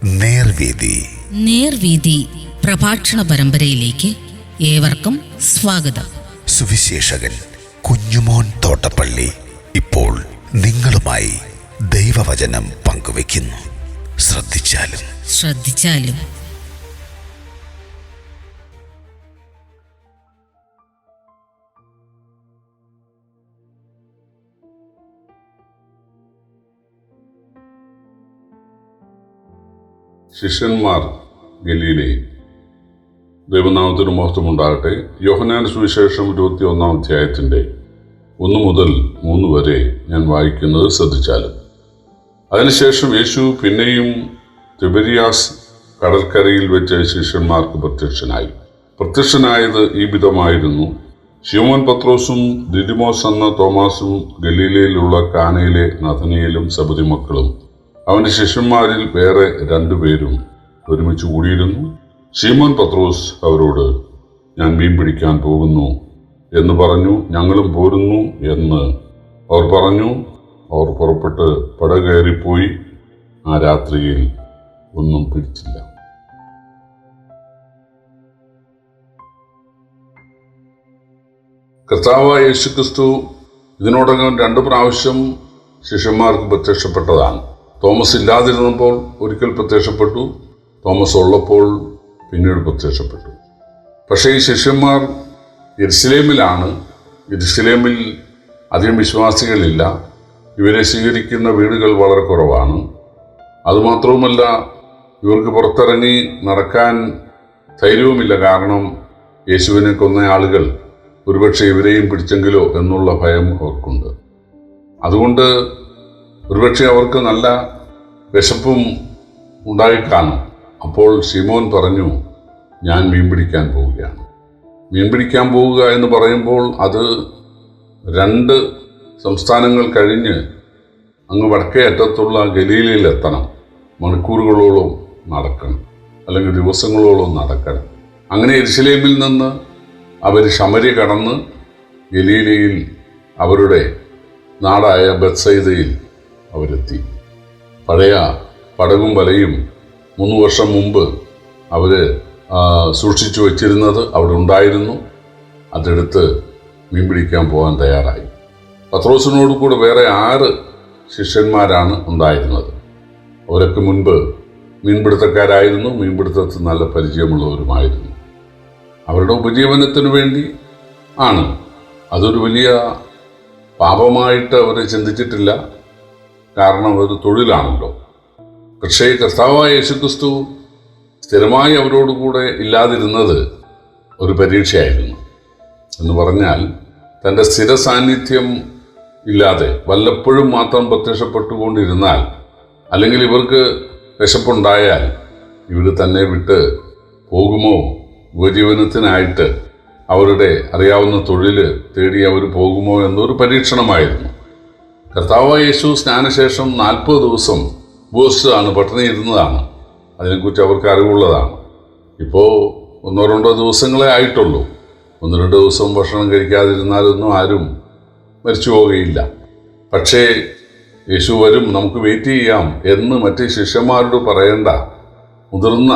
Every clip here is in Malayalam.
നേർവീതി പ്രഭാഷണ പരമ്പരയിലേക്ക് ഏവർക്കും സ്വാഗതം. സുവിശേഷകൻ കുഞ്ഞുമോൻ തോട്ടപ്പള്ളി ഇപ്പോൾ നിങ്ങളുമായി ദൈവവചനം പങ്കുവെക്കുന്നു. ശ്രദ്ധിച്ചാലും ശിഷ്യന്മാർ ഗലീലയിൽ. ദൈവനാമത്തിന് മഹത്വമുണ്ടാകട്ടെ. യോഹന്നാന്റെ സുവിശേഷം 21-ാം അധ്യായത്തിൻ്റെ 1 മുതൽ 3 വരെ ഞാൻ വായിക്കുന്നത് ശ്രദ്ധിച്ചാലും. അതിനുശേഷം യേശു പിന്നെയും തിബരിയാസ് കടൽക്കരയിൽ വെച്ച് ശിഷ്യന്മാർക്ക് പ്രത്യക്ഷനായത് ഈ വിധമായിരുന്നു. ശിമോൻ പത്രോസും ദിദിമോസ് എന്ന തോമാസും ഗലീലയിലുള്ള കാനയിലെ നഥനയേലും സബദി മക്കളും അവന്റെ ശിഷ്യന്മാരിൽ വേറെ 2 പേരും ഒരുമിച്ച് കൂടിയിരുന്നു. ശിമോൻ പത്രോസ് അവരോട്, ഞാൻ മീൻ പിടിക്കാൻ പോകുന്നു എന്ന് പറഞ്ഞു. ഞങ്ങളും പോരുന്നു എന്ന് അവർ പറഞ്ഞു. അവർ പുറപ്പെട്ട് പടക് കയറിപ്പോയി. ആ രാത്രിയിൽ ഒന്നും പിടിച്ചില്ല. കർത്താവായ യേശുക്രിസ്തു ഇതിനോടകം 2 പ്രാവശ്യം ശിഷ്യന്മാർക്ക് പ്രത്യക്ഷപ്പെട്ടതാണ്. തോമസ് ഇല്ലാതിരുന്നപ്പോൾ ഒരിക്കൽ പ്രത്യക്ഷപ്പെട്ടു, തോമസ് ഉള്ളപ്പോൾ പിന്നീട് പ്രത്യക്ഷപ്പെട്ടു. പക്ഷേ ഈ ശിഷ്യന്മാർ യെരുശലേമിലാണ്. യെരുശലേമിൽ അധികം വിശ്വാസികളില്ല. ഇവരെ സ്വീകരിക്കുന്ന വീടുകൾ വളരെ കുറവാണ്. അതുമാത്രവുമല്ല, ഇവർക്ക് പുറത്തിറങ്ങി നടക്കാൻ ധൈര്യവുമില്ല. കാരണം യേശുവിനെ കൊന്ന ആളുകൾ ഒരുപക്ഷെ ഇവരെയും പിടിച്ചെങ്കിലോ എന്നുള്ള ഭയം അവർക്കുണ്ട്. അതുകൊണ്ട് ഒരുപക്ഷെ അവർക്ക് നല്ല വിശപ്പും ഉണ്ടായിക്കാണും. അപ്പോൾ ശിമോൻ പറഞ്ഞു, ഞാൻ മീൻ പിടിക്കാൻ പോവുകയാണ്. മീൻ പിടിക്കാൻ പോവുക എന്ന് പറയുമ്പോൾ അത് 2 സംസ്ഥാനങ്ങൾ കഴിഞ്ഞ് അങ്ങ് വടക്കേ അറ്റത്തുള്ള ഗലീലയിൽ എത്തണം. മണിക്കൂറുകളോളം നടക്കണം, അല്ലെങ്കിൽ ദിവസങ്ങളോളം നടക്കണം. അങ്ങനെ യെരുശലേമിൽ നിന്ന് അവർ ശമര്യ കടന്ന് ഗലീലയിൽ അവരുടെ നാടായ ബത്സയിദയിൽ അവരെത്തി. പഴയ പടകും വലയും 3 വർഷം മുമ്പ് അവർ സൂക്ഷിച്ചു വച്ചിരുന്നത് അവിടെ ഉണ്ടായിരുന്നു. അതെടുത്ത് മീൻ പിടിക്കാൻ പോകാൻ തയ്യാറായി. പത്രോസിനോട് കൂടെ വേറെ 6 ശിഷ്യന്മാരാണ് ഉണ്ടായിരുന്നത്. അവരൊക്കെ മുൻപ് മീൻപിടുത്തക്കാരായിരുന്നു. മീൻപിടുത്തത്തിൽ നല്ല പരിചയമുള്ളവരുമായിരുന്നു. അവരുടെ ഉപജീവനത്തിന് വേണ്ടി ആണ്. അതൊരു വലിയ പാപമായിട്ട് അവരെ ചിന്തിച്ചിട്ടില്ല. കാരണം അതൊരു തൊഴിലാണല്ലോ. പക്ഷേ കർത്താവായ യേശുക്രിസ്തു സ്ഥിരമായി അവരോടുകൂടെ ഇല്ലാതിരുന്നത് ഒരു പരീക്ഷയായിരുന്നു. എന്ന് പറഞ്ഞാൽ, തൻ്റെ സ്ഥിര സാന്നിധ്യം ഇല്ലാതെ വല്ലപ്പോഴും മാത്രം പ്രത്യക്ഷപ്പെട്ടുകൊണ്ടിരുന്നാൽ, അല്ലെങ്കിൽ ഇവർക്ക് വിശപ്പുണ്ടായാൽ ഇവർ തന്നെ വിട്ട് പോകുമോ, ഉപജീവനത്തിനായിട്ട് അവരുടെ അറിയാവുന്ന തൊഴിൽ തേടി അവർ പോകുമോ എന്നൊരു പരീക്ഷണമായിരുന്നു. കർത്താവായ യേശു സ്നാനശേഷം 40 ദിവസം ഉപവസിച്ചതാണ്, പട്ടിണി ഇരുന്നതാണ്. അതിനെക്കുറിച്ച് അവർക്ക് അറിവുള്ളതാണ്. ഇപ്പോൾ 1-2 ദിവസങ്ങളെ ആയിട്ടുള്ളൂ. 1-2 ദിവസം ഭക്ഷണം കഴിക്കാതിരുന്നാലൊന്നും ആരും മരിച്ചു പോവുകയില്ല. പക്ഷേ യേശു വരും, നമുക്ക് വെയിറ്റ് ചെയ്യാം എന്ന് മറ്റ് ശിഷ്യന്മാരോട് പറയേണ്ട മുതിർന്ന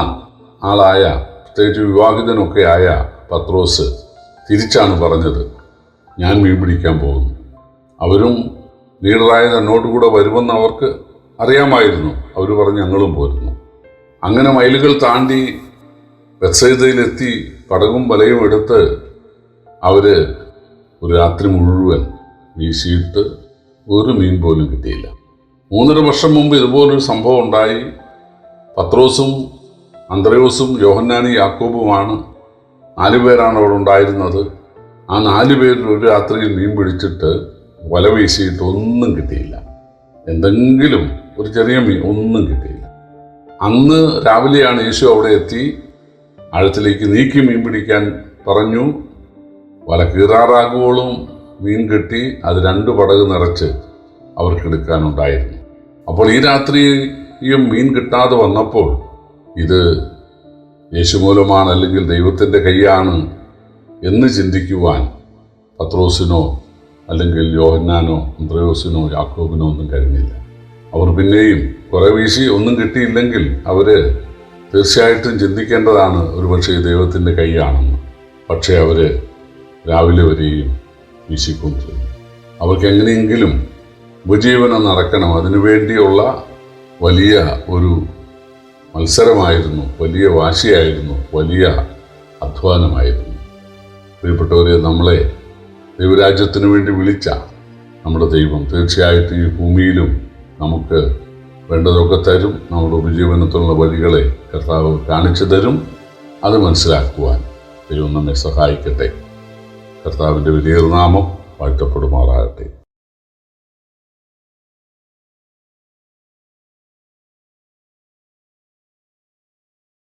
ആളായ, പ്രത്യേകിച്ച് വിവാഹിതനൊക്കെ ആയ പത്രോസ് തിരിച്ചാണ് പറഞ്ഞത്, ഞാൻ മീൻ പിടിക്കാൻ പോകുന്നു. അവരും ലീഡറായ തന്നോട് കൂടെ വരുമെന്ന് അവർക്ക് അറിയാമായിരുന്നു. അവർ പറഞ്ഞ് ഞങ്ങളും പോരുന്നു. അങ്ങനെ മൈലുകൾ താണ്ടി ബത്സയിദയിലെത്തി പടകും വലയും എടുത്ത് അവർ ഒരു രാത്രി മുഴുവൻ വീശിയിട്ട് ഒരു മീൻ പോലും കിട്ടിയില്ല. 3.5 വർഷം മുമ്പ് ഇതുപോലൊരു സംഭവം ഉണ്ടായി. പത്രോസും അന്ത്രയോസും യോഹന്നാനും യാക്കോബുമാണ് 4 പേരാണ് അവിടെ ഉണ്ടായിരുന്നത്. ആ 4 പേരിൽ ഒരു രാത്രിയിൽ മീൻ പിടിച്ചിട്ട് വല വീശിയിട്ട് ഒന്നും കിട്ടിയില്ല. എന്തെങ്കിലും ഒരു ചെറിയ മീൻ ഒന്നും കിട്ടിയില്ല. അന്ന് രാവിലെയാണ് യേശു അവിടെ എത്തി ആഴത്തിലേക്ക് നീക്കി മീൻ പിടിക്കാൻ പറഞ്ഞു. വല കീറാറാകുവോളും മീൻ കിട്ടി. അത് 2 പടക് നിറച്ച് അവർക്കെടുക്കാനുണ്ടായിരുന്നു. അപ്പോൾ ഈ രാത്രിയും മീൻ കിട്ടാതെ വന്നപ്പോൾ ഇത് യേശു മൂലമാണ്, അല്ലെങ്കിൽ ദൈവത്തിൻ്റെ കൈയാണ് എന്ന് ചിന്തിക്കുവാൻ പത്രോസിനോ അല്ലെങ്കിൽ യോഹന്നാനോ അന്ത്രയോസിനോ യാക്കോബിനോ ഒന്നും കഴിഞ്ഞില്ല. അവർ പിന്നെയും കുറെ വീശി ഒന്നും കിട്ടിയില്ലെങ്കിൽ അവർ തീർച്ചയായിട്ടും ചിന്തിക്കേണ്ടതാണ് ഒരുപക്ഷെ ദൈവത്തിൻ്റെ കൈയാണെന്ന്. പക്ഷേ അവർ രാവിലെ വരെയും വീശിക്കൊണ്ടിരുന്നു. അവർക്ക് എങ്ങനെയെങ്കിലും ഉപജീവനം നടക്കണം. അതിനുവേണ്ടിയുള്ള വലിയ ഒരു മത്സരമായിരുന്നു, വലിയ വാശിയായിരുന്നു, വലിയ അധ്വാനമായിരുന്നു. പ്രിയപ്പെട്ടവരെ, നമ്മളെ ദൈവരാജ്യത്തിനു വേണ്ടി വിളിച്ച നമ്മുടെ ദൈവം തീർച്ചയായിട്ടും ഈ ഭൂമിയിലും നമുക്ക് വേണ്ടതൊക്കെ തരും. നമ്മുടെ ഉപജീവനത്തിലുള്ള വഴികളെ കർത്താവ് കാണിച്ചു തരും. അത് മനസ്സിലാക്കുവാൻ ദൈവം നമ്മെ സഹായിക്കട്ടെ. കർത്താവിൻ്റെ വലിയ നാമം വാഴ്ത്തപ്പെടുമാറാകട്ടെ.